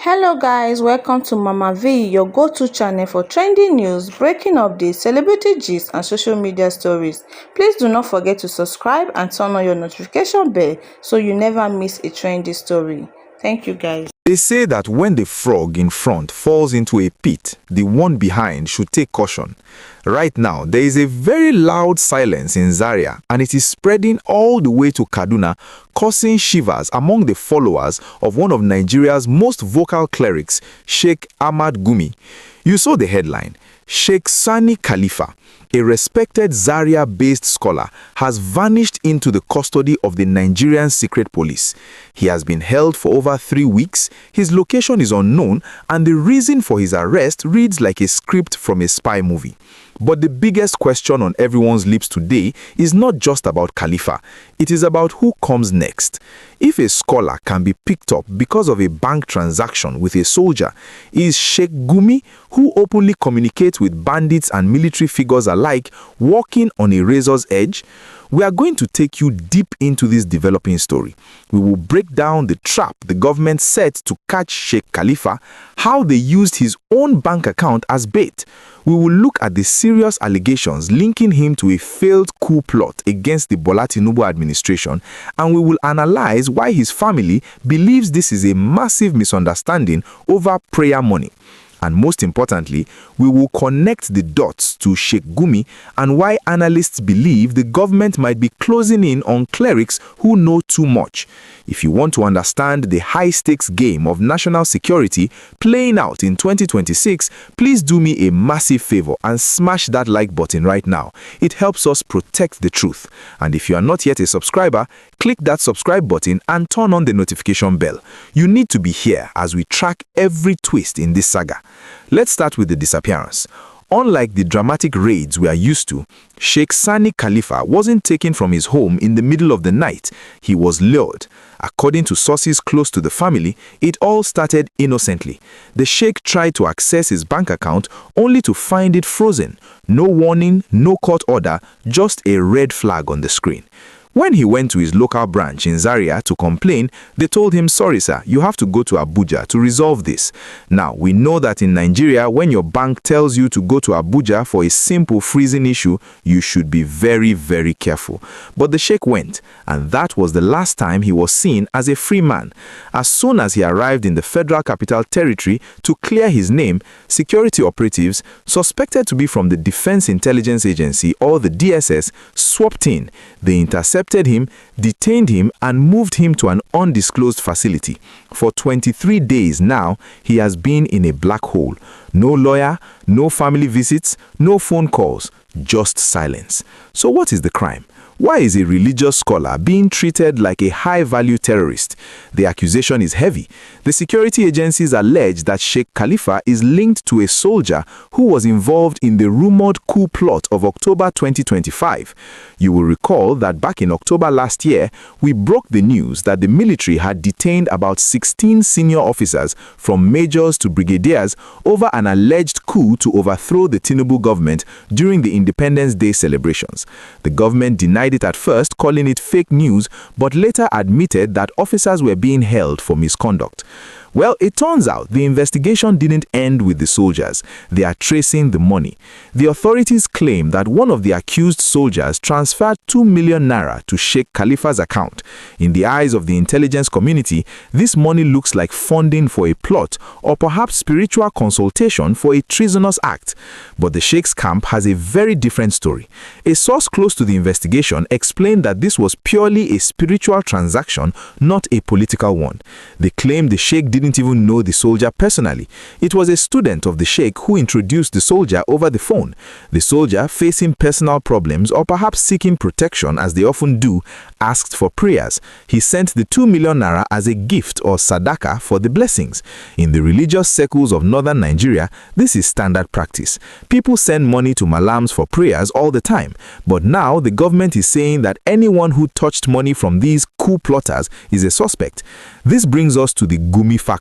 Hello guys, welcome to Mama V, your go-to channel for trending news, breaking updates, celebrity gist and social media stories. Please do not forget to subscribe and turn on your notification bell so you never miss a trendy story. Thank you guys. They say that when the frog in front falls into a pit, the one behind should take caution. Right now, there is a very loud silence in Zaria, and it is spreading all the way to Kaduna, causing shivers among the followers of one of Nigeria's most vocal clerics, Sheikh Ahmad Gumi. You saw the headline. Sheikh Khalifa, a respected Zaria-based scholar, has vanished into the custody of the Nigerian secret police. He has been held for over 3 weeks, his location is unknown, and the reason for his arrest reads like a script from a spy movie. But the biggest question on everyone's lips today is not just about Khalifa, it is about who comes next. If a scholar can be picked up because of a bank transaction with a soldier, is Sheikh Gumi, who openly communicates with bandits and military figures alike, walking on a razor's edge? We are going to take you deep into this developing story. We will break down the trap the government set to catch Sheikh Khalifa, how they used his own bank account as bait. We will look at the serious allegations linking him to a failed coup plot against the Bola Tinubu administration, and we will analyze why his family believes this is a massive misunderstanding over prayer money. And most importantly, we will connect the dots to Sheikh Gumi and why analysts believe the government might be closing in on clerics who know too much. If you want to understand the high-stakes game of national security playing out in 2026, please do me a massive favor and smash that like button right now. It helps us protect the truth. And if you are not yet a subscriber, click that subscribe button and turn on the notification bell. You need to be here as we track every twist in this saga. Let's start with the disappearance. Unlike the dramatic raids we are used to, Sheikh Khalifa wasn't taken from his home in the middle of the night. He was lured. According to sources close to the family, it all started innocently. The sheikh tried to access his bank account only to find it frozen. No warning, no court order, just a red flag on the screen. When he went to his local branch in Zaria to complain, they told him, "Sorry sir, you have to go to Abuja to resolve this." Now, we know that in Nigeria, when your bank tells you to go to Abuja for a simple freezing issue, you should be very, very careful. But the sheikh went, and that was the last time he was seen as a free man. As soon as he arrived in the Federal Capital Territory to clear his name, security operatives, suspected to be from the Defense Intelligence Agency or the DSS, swept in. They intercepted him, detained him, and moved him to an undisclosed facility. For 23 days now, he has been in a black hole. No lawyer, no family visits, no phone calls, just silence. So what is the crime? Why is a religious scholar being treated like a high-value terrorist? The accusation is heavy. The security agencies allege that Sheikh Khalifa is linked to a soldier who was involved in the rumored coup plot of October 2025. You will recall that back in October last year, we broke the news that the military had detained about 16 senior officers from majors to brigadiers over an alleged coup to overthrow the Tinubu government during the Independence Day celebrations. The government denied it at first, calling it fake news, but later admitted that officers were being held for misconduct. Well, it turns out the investigation didn't end with the soldiers. They are tracing the money. The authorities claim that one of the accused soldiers transferred 2 million naira to Sheikh Khalifa's account. In the eyes of the intelligence community, this money looks like funding for a plot or perhaps spiritual consultation for a treasonous act. But the Sheikh's camp has a very different story. A source close to the investigation explained that this was purely a spiritual transaction, not a political one. They claim the Sheikh didn't even know the soldier personally. It was a student of the sheikh who introduced the soldier over the phone. The soldier, facing personal problems or perhaps seeking protection as they often do, asked for prayers. He sent the 2 million naira as a gift or sadaka for the blessings. In the religious circles of northern Nigeria, this is standard practice. People send money to malams for prayers all the time. But now the government is saying that anyone who touched money from these coup plotters is a suspect. This brings us to the Gumi factor.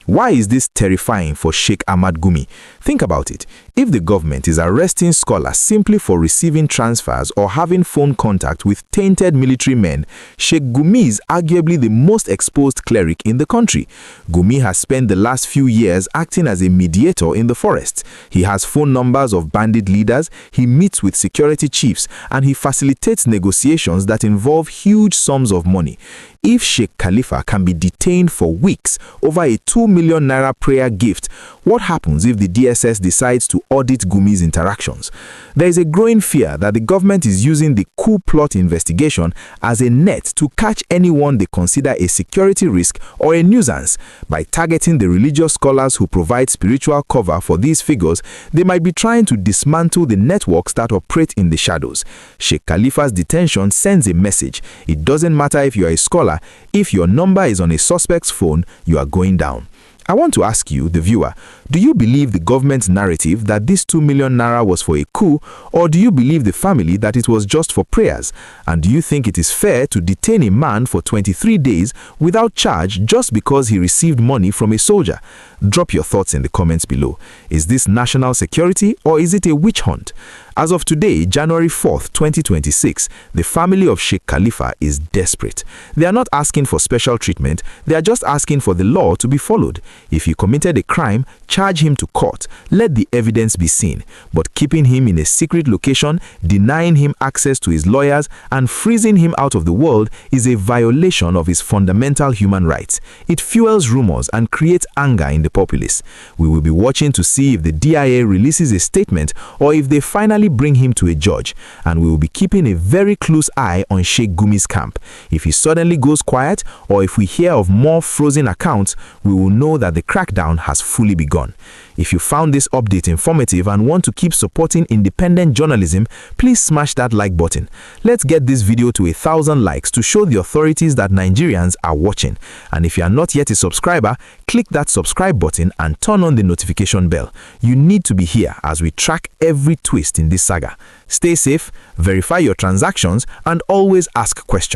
Why is this terrifying for Sheikh Ahmad Gumi? Think about it. If the government is arresting scholars simply for receiving transfers or having phone contact with tainted military men, Sheikh Gumi is arguably the most exposed cleric in the country. Gumi has spent the last few years acting as a mediator in the forest. He has phone numbers of bandit leaders, he meets with security chiefs, and he facilitates negotiations that involve huge sums of money. If Sheikh Khalifa can be detained for weeks over a 2 million naira prayer gift, what happens if the DSS decides to audit Gumi's interactions? There is a growing fear that the government is using the coup plot investigation as a net to catch anyone they consider a security risk or a nuisance. By targeting the religious scholars who provide spiritual cover for these figures, they might be trying to dismantle the networks that operate in the shadows. Sheikh Khalifa's detention sends a message. It doesn't matter if you are a scholar, if your number is on a suspect's phone, you are going down. I want to ask you, the viewer, do you believe the government's narrative that this 2 million naira was for a coup, or do you believe the family that it was just for prayers? And do you think it is fair to detain a man for 23 days without charge just because he received money from a soldier? Drop your thoughts in the comments below. Is this national security or is it a witch hunt? As of today, January 4th, 2026, the family of Sheikh Khalifa is desperate. They are not asking for special treatment, they are just asking for the law to be followed. If he committed a crime, charge him to court, let the evidence be seen. But keeping him in a secret location, denying him access to his lawyers, and freezing him out of the world is a violation of his fundamental human rights. It fuels rumors and creates anger in the populace. We will be watching to see if the DIA releases a statement or if they finally bring him to a judge, and we will be keeping a very close eye on Sheikh Gumi's camp. If he suddenly goes quiet or if we hear of more frozen accounts, we will know that the crackdown has fully begun. If you found this update informative and want to keep supporting independent journalism, please smash that like button. Let's get this video to 1,000 likes to show the authorities that Nigerians are watching. And if you are not yet a subscriber, click that subscribe button and turn on the notification bell. You need to be here as we track every twist in this saga. Stay safe, verify your transactions, and always ask questions.